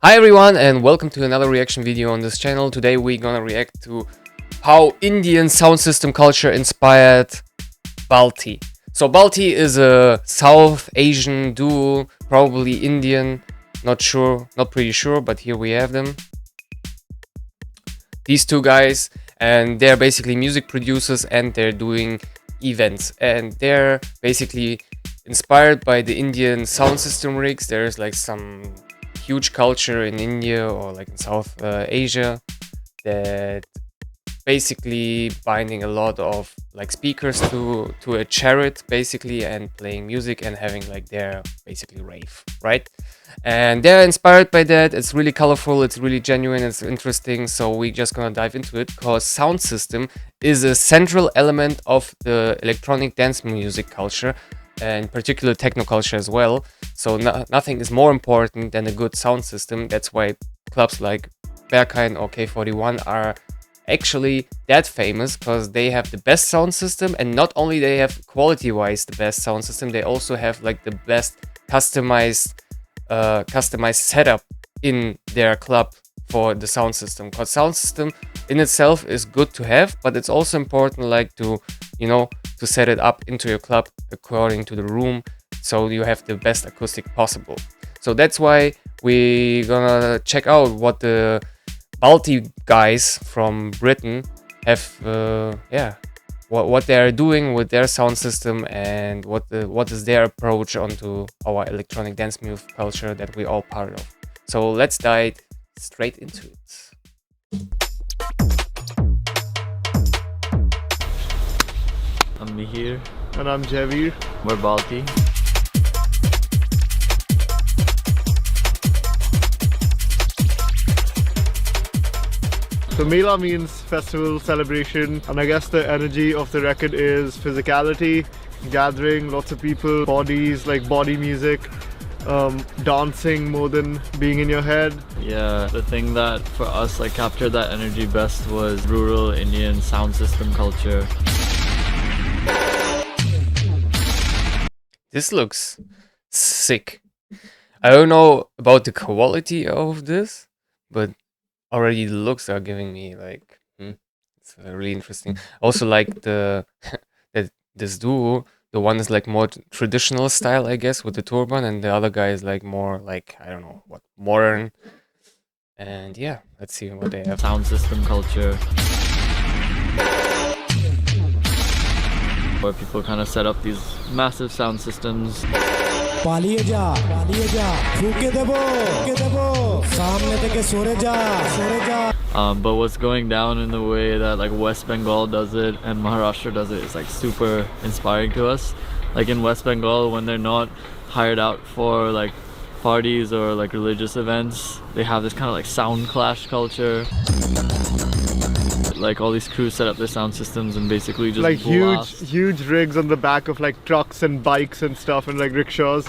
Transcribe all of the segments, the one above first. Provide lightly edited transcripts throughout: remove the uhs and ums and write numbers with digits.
Hi everyone and welcome to another reaction video on this channel. Today we're gonna react to how Indian sound system culture inspired Balti. So Balti is a South Asian duo, probably Indian, not sure, not pretty sure, but here we have them. These two guys, and they're basically music producers and they're doing events, and they're basically inspired by the Indian sound system rigs. There's like some huge culture in India or like in South Asia that basically binding a lot of like speakers to a chariot basically and playing music and having like their basically rave, right? And they're inspired by that. It's really colorful, it's really genuine, it's interesting, so we're just gonna dive into it because sound system is a central element of the electronic dance music culture, and in particular techno culture as well. So nothing is more important than a good sound system. That's why clubs like Berghain or K41 are actually that famous, because they have the best sound system, and not only they have quality wise the best sound system, they also have like the best customized setup in their club for the sound system. Because sound system in itself is good to have, but it's also important like to, you know, to set it up into your club according to the room, so you have the best acoustic possible. So that's why we're gonna check out what the Balti guys from Britain have, what they are doing with their sound system, and what is their approach onto our electronic dance music culture that we're all part of. So let's dive straight into it. I'm Mihir. And I'm Javir. We're Balty. So Mela means festival, celebration, and I guess the energy of the record is physicality, gathering, lots of people, bodies, like body music, dancing more than being in your head. Yeah, the thing that for us like captured that energy best was rural Indian sound system culture. This looks sick. I don't know about the quality of this, but already the looks are giving me like, it's really interesting. Also like the this duo, the one is like more traditional style, I guess, with the turban, and the other guy is like more like, I don't know what, modern. And yeah, let's see what they have. Sound system culture, where people kind of set up these massive sound systems. But what's going down in the way that like West Bengal does it and Maharashtra does it is like super inspiring to us. Like in West Bengal, when they're not hired out for like parties or like religious events, they have this kind of like sound clash culture. Like all these crews set up their sound systems and basically just like blast. huge rigs on the back of like trucks and bikes and stuff, and like rickshaws.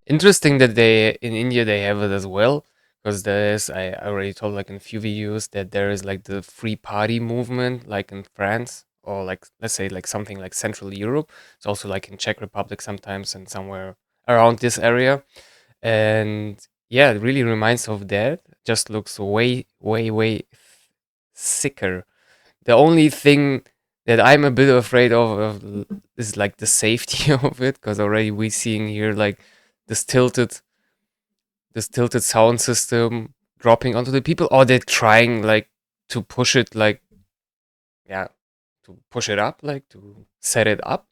Interesting that they in India they have it as well, because there's, I already told like in a few videos that there is like the free party movement like in France, or like let's say like something like Central Europe. It's also like in Czech Republic sometimes, and somewhere around this area. And yeah, it really reminds of that. Just looks way sicker. The only thing that I'm a bit afraid of is like the safety of it, because already we're seeing here like this tilted sound system dropping onto the people, or they're trying like to push it, like, yeah, to push it up, like to set it up.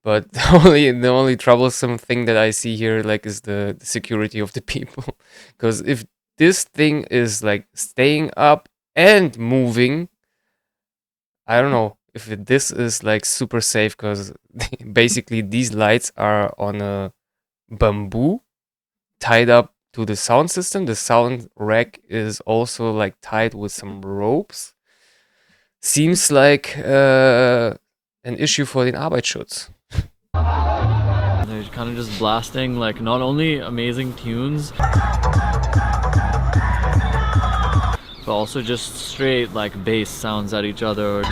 But the only troublesome thing that I see here like is the security of the people, because if this thing is like staying up and moving, I don't know if this is like super safe, because basically these lights are on a bamboo tied up to the sound system. The sound rack is also like tied with some ropes. Seems like an issue for den Arbeitsschutz. They're kind of just blasting like not only amazing tunes, but also just straight like bass sounds at each other.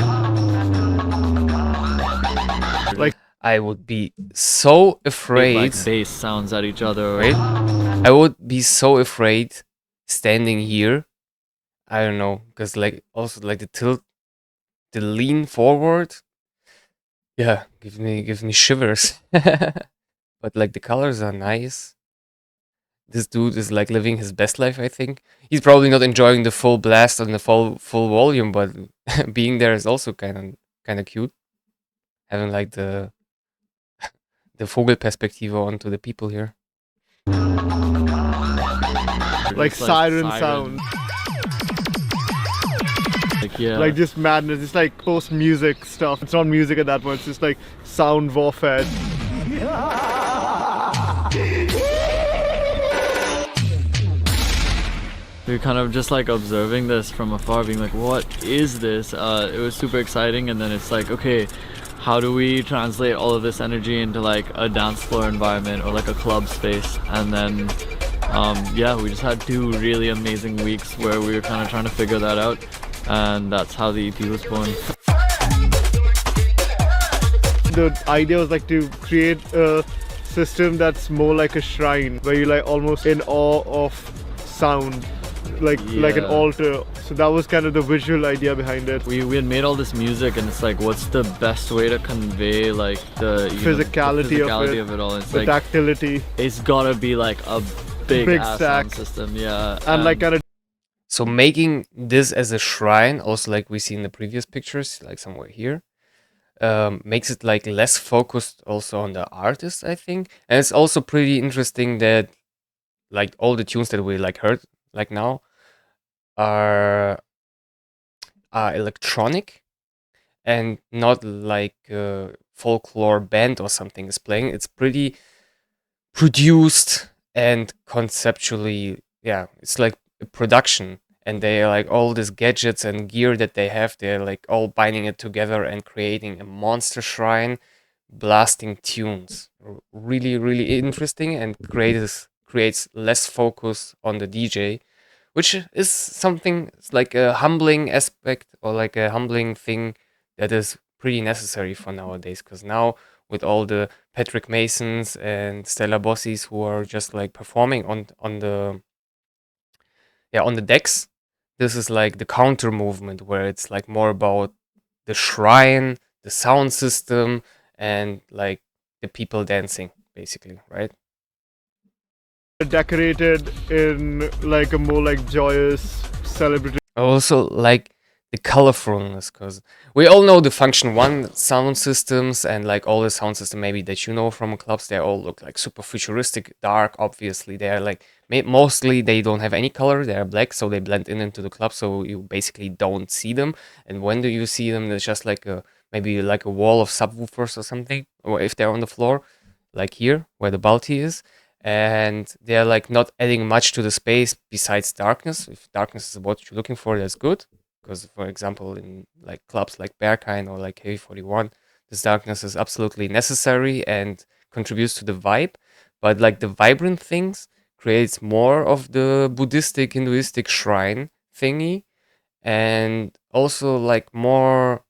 Like I would be so afraid. Like bass sounds at each other. Wait, I would be so afraid standing here, I don't know, because like also like the tilt, the lean forward, yeah, gives me shivers. But like the colors are nice. This dude is like living his best life, I think. He's probably not enjoying the full blast on the full volume, but being there is also kind of cute. Having like the Vogelperspektive onto the people here. Like siren sound. Like, yeah. Like just madness. It's like post music stuff. It's not music at that point. It's just like sound warfare. We were kind of just like observing this from afar, being like, what is this? It was super exciting, and then it's like, okay, how do we translate all of this energy into like a dance floor environment or like a club space? And then yeah, we just had 2 really amazing weeks where we were kind of trying to figure that out, and that's how the EP was born. The idea was like to create a system that's more like a shrine, where you're like almost in awe of sound, like an altar. So that was kind of the visual idea behind it. We had made all this music, and it's like, what's the best way to convey like the physicality of it all? It's the like tactility. It's gotta be like a big ass stack sound system, yeah. And like kind of. So making this as a shrine, also like we see in the previous pictures, like somewhere here, makes it like less focused also on the artist, I think. And it's also pretty interesting that like all the tunes that we like heard like now are electronic and not like a folklore band or something is playing. It's pretty produced and conceptually, yeah, it's like a production. And they are like all these gadgets and gear that they have, they're like all binding it together and creating a monster shrine, blasting tunes. Really, really interesting, and creates less focus on the DJ, which is something like a humbling aspect or like a humbling thing that is pretty necessary for nowadays. Because now with all the Patrick Masons and Stella Bossis who are just like performing on the decks, this is like the counter movement where it's like more about the shrine, the sound system, and like the people dancing, basically, right? Decorated in like a more like joyous, celebratory. Also like the colorfulness, because we all know the Function 1 sound systems and like all the sound system maybe that you know from clubs, they all look like super futuristic, dark, obviously. They are like, mostly they don't have any color, they are black, so they blend in into the club, so you basically don't see them. And when do you see them? There's just like maybe like a wall of subwoofers or something, or if they're on the floor, like here, where the Balti is. And they're like not adding much to the space besides darkness. If darkness is what you're looking for, that's good. Because, for example, in like clubs like Berghain or like K41, this darkness is absolutely necessary and contributes to the vibe. But like the vibrant things creates more of the Buddhistic, Hinduistic shrine thingy, and also like more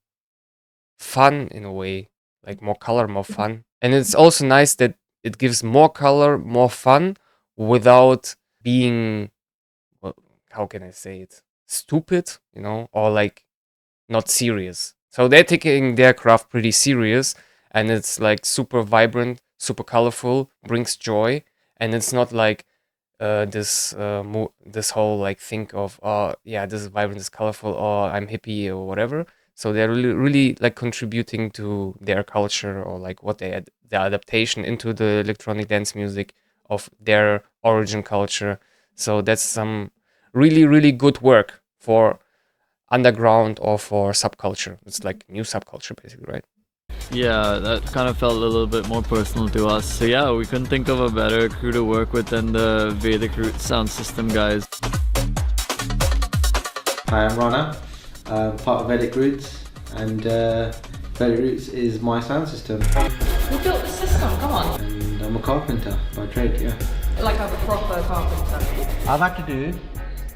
fun in a way, like more color, more fun. And it's also nice that it gives more color, more fun, without being, well, how can I say it, stupid, or like not serious. So they're taking their craft pretty serious, and it's like super vibrant, super colorful, brings joy, and it's not like this whole like think of, oh yeah, this is vibrant, this is colorful, or I'm hippie or whatever. So they're really, really like contributing to their culture, or like what the adaptation into the electronic dance music of their origin culture. So that's some really, really good work for underground or for subculture. It's like new subculture, basically, right? Yeah, that kind of felt a little bit more personal to us. So yeah, we couldn't think of a better crew to work with than the Vedic Roots sound system guys. Hi, I'm Rana, part of Vedic Roots, and Vedic Roots is my sound system. You built the system, come on. And I'm a carpenter by trade, yeah. Like a proper carpenter. I've had to do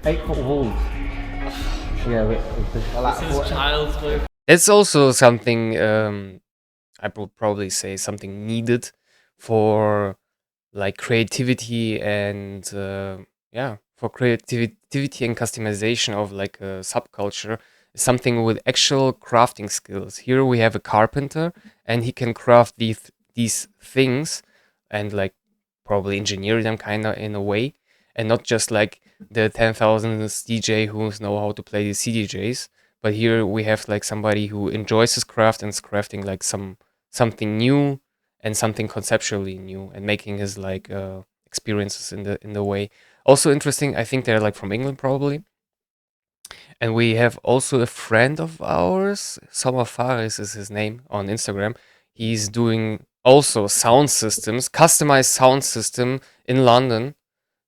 8-foot walls. Yeah, This is child's play. It's also something, I would probably say something needed for like creativity and for creativity and customization of like a subculture is something with actual crafting skills. Here we have a carpenter, and he can craft these things and like probably engineer them kind of in a way, and not just like the 10,000 DJ who know how to play the CDJs. But here we have like somebody who enjoys his craft and is crafting like something new and something conceptually new, and making his like experiences in the way. Also interesting, I think they're like from England probably. And we have also a friend of ours, Sommer Fares is his name on Instagram. He's doing also sound systems, customized sound system in London.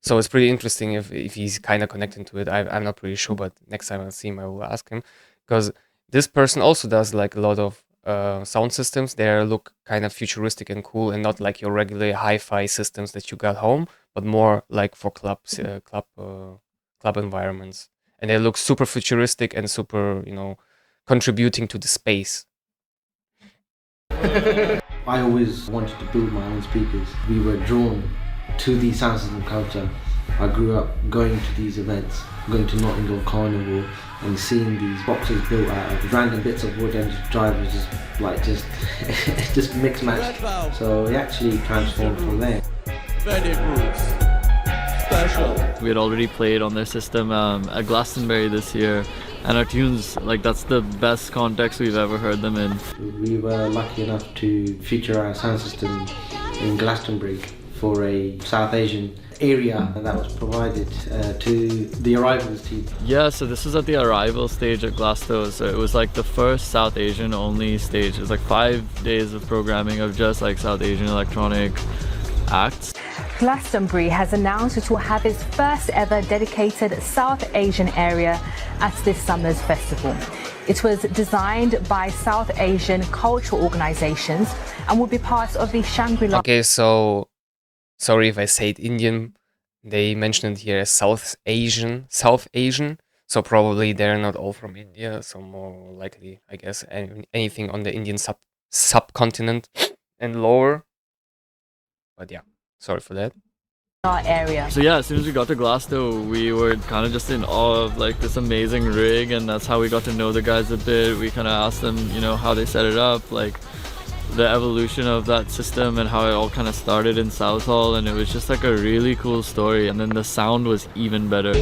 So it's pretty interesting if he's kind of connected to it. I'm not pretty sure, but next time I see him, I will ask him. Because this person also does like a lot of sound systems. They look kind of futuristic and cool, and not like your regular hi-fi systems that you got home, but more like for clubs, club environments. And they look super futuristic and super, contributing to the space. I always wanted to build my own speakers. We were drawn to the sound system culture. I grew up going to these events, going to Nottingham Carnival and seeing these boxes built out of random bits of wood and drivers just mix match. So it actually transformed from there. We had already played on their system at Glastonbury this year, and our tunes, like, that's the best context we've ever heard them in. We were lucky enough to feature our sound system in Glastonbury for a South Asian area that was provided to the Arrivals team. Yeah, so this was at the Arrival stage at Glasgow, so it was like the first South Asian only stage. It was like 5 days of programming of just like South Asian electronic acts. Glastonbury has announced it will have its first ever dedicated South Asian area at this summer's festival. It was designed by South Asian cultural organizations and will be part of the Shangri-La. Okay, so sorry if I say it Indian. They mentioned it here as South Asian. So probably they're not all from India. So more likely, I guess, anything on the Indian subcontinent and lower. But yeah, sorry for that. Area. So yeah, as soon as we got to Glasgow, we were kind of just in awe of like this amazing rig, and that's how we got to know the guys a bit. We kind of asked them, how they set it up, like the evolution of that system and how it all kind of started in Southall, and it was just like a really cool story. And then the sound was even better.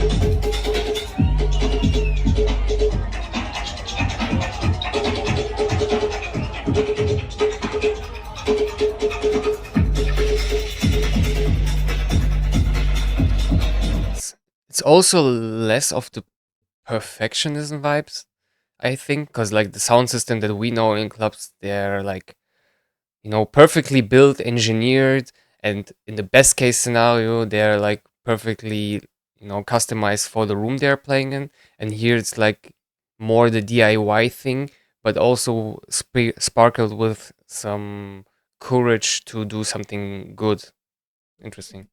It's also less of the perfectionism vibes, I think, because like the sound system that we know in clubs, they're like, perfectly built, engineered, and in the best case scenario, they're like perfectly, customized for the room they're playing in. And here it's like more the DIY thing, but also sparkled with some courage to do something good. Interesting.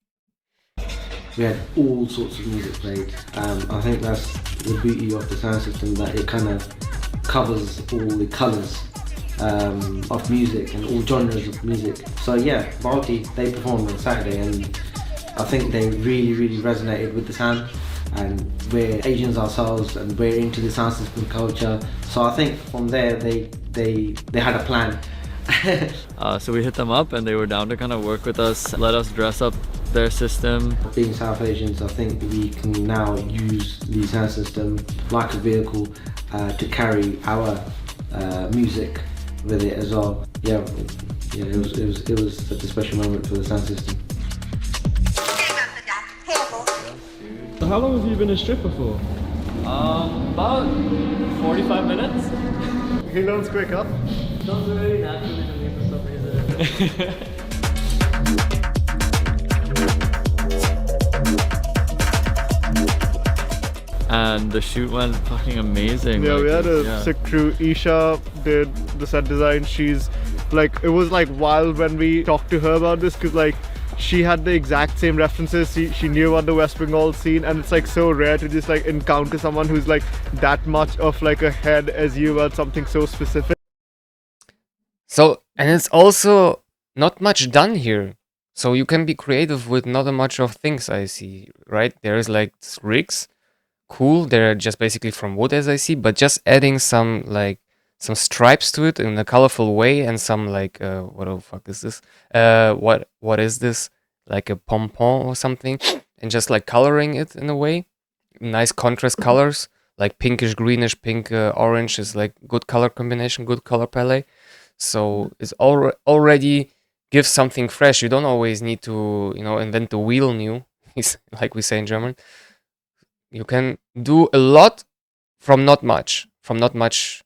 We had all sorts of music played. I think that's the beauty of the sound system, that it kind of covers all the colours of music and all genres of music. So yeah, Balty, they performed on Saturday, and I think they really, really resonated with the sound. And we're Asians ourselves, and we're into the sound system culture. So I think from there they had a plan. So we hit them up, and they were down to kind of work with us, let us dress up their system. Being South Asians, I think we can now use the sound system like a vehicle to carry our music with it as well. Yeah, it was such a special moment for the sound system. So how long have you been a stripper for? About 45 minutes. He learns quick, huh? Sounds very naturally to me for some reason. And the shoot went fucking amazing. Yeah, like, we had a sick crew. Isha did the set design. She's like, it was like wild when we talked to her about this, because like she had the exact same references. She knew about the West Bengal scene, and it's like so rare to just like encounter someone who's like that much of like a head as you about something so specific. So, and it's also not much done here. So you can be creative with not a much of things I see, right? There's like rigs, cool. They're just basically from wood as I see, but just adding some like some stripes to it in a colorful way and some like what the fuck is this? What is this? Like a pom-pom or something, and just like coloring it in a way. Nice contrast colors, like pinkish, greenish, pink, orange is like good color combination, good color palette. So it's already gives something fresh. You don't always need to, you know, invent the wheel new, like we say in German. You can do a lot from not much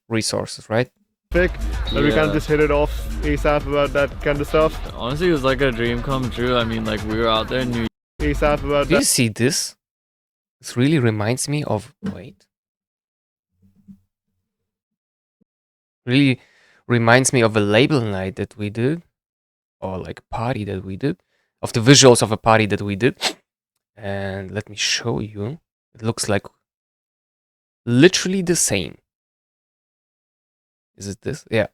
resources, right? That we can't Yeah. just hit it off ASAP about that kind of stuff. Honestly, it was like a dream come true. I mean, like we were out there in New ASAP about Do you that. see this? This really reminds me of really reminds me of a label night that we did, or like a party that we did, of the visuals of a party that we did. And let me show you. It looks like literally the same. Is it this? Yeah.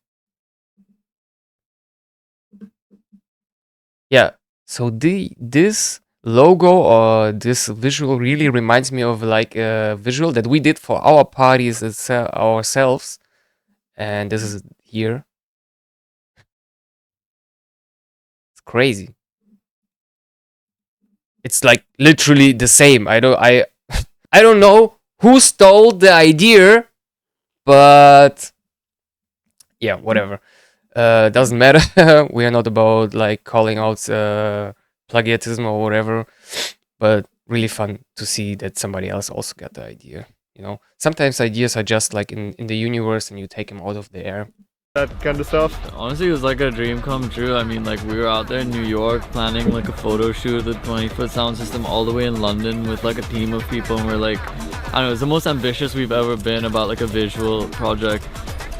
Yeah. So this logo or this visual really reminds me of like a visual that we did for our parties ourselves. And this is here. It's crazy. It's like literally the same. I don't know who stole the idea, but yeah, whatever. Doesn't matter. We are not about like calling out plagiatism or whatever, but really fun to see that somebody else also got the idea. You know, sometimes ideas are just like in the universe and you take them out of the air. That kind of stuff. Honestly, it was like a dream come true. I mean, like we were out there in New York planning like a photo shoot with 20-foot sound system all the way in London with like a team of people, and we're like, I don't know, it's the most ambitious we've ever been about like a visual project.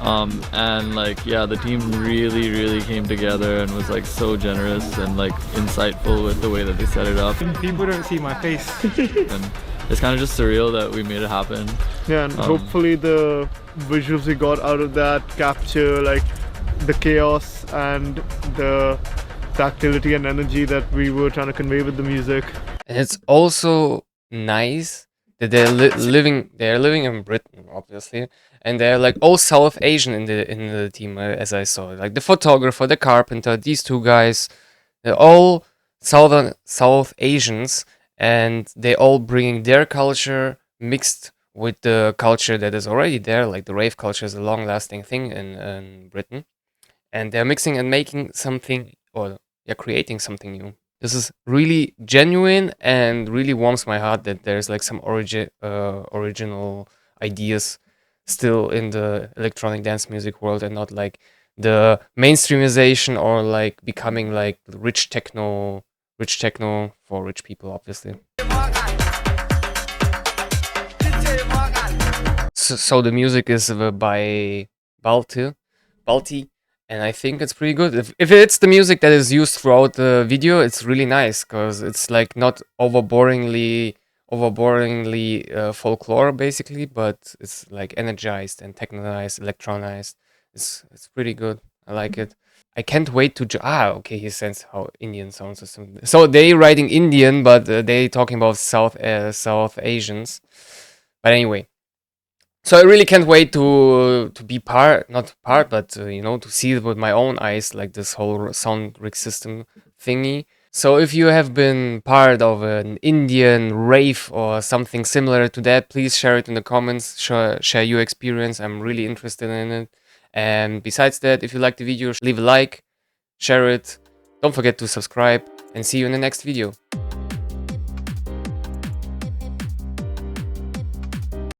And like, yeah, the team really came together and was like so generous and like insightful with the way that they set it up. People don't see my face. And it's kind of just surreal that we made it happen. Yeah, and hopefully the visuals we got out of that capture like the chaos and the tactility and energy that we were trying to convey with the music. And it's also nice that they're living in Britain, obviously, and they're like all South Asian in the team, as I saw. Like the photographer, the carpenter, these two guys, they're all South Asians, and they all bringing their culture mixed with the culture that is already there. Like the rave culture is a long-lasting thing in Britain, and they're mixing and making something, or yeah, creating something new. This is really genuine and really warms my heart that there's like some original ideas still in the electronic dance music world, and not like the mainstreamization or like becoming like rich techno for rich people, obviously. So the music is by Balty, and I think it's pretty good. If it's the music that is used throughout the video, it's really nice because it's like not overboringly folklore basically, but it's like energized and technized, electronized. It's pretty good. I like it. I can't wait to okay, he sends how Indian sound system. So they writing Indian, but they talking about South Asians. But anyway. So I really can't wait to be not part, but you know, to see it with my own eyes, like this whole sound rig system thingy. So if you have been part of an Indian rave or something similar to that, please share it in the comments. Share your experience. I'm really interested in it. And besides that, if you like the video, leave a like, share it. Don't forget to subscribe, and see you in the next video.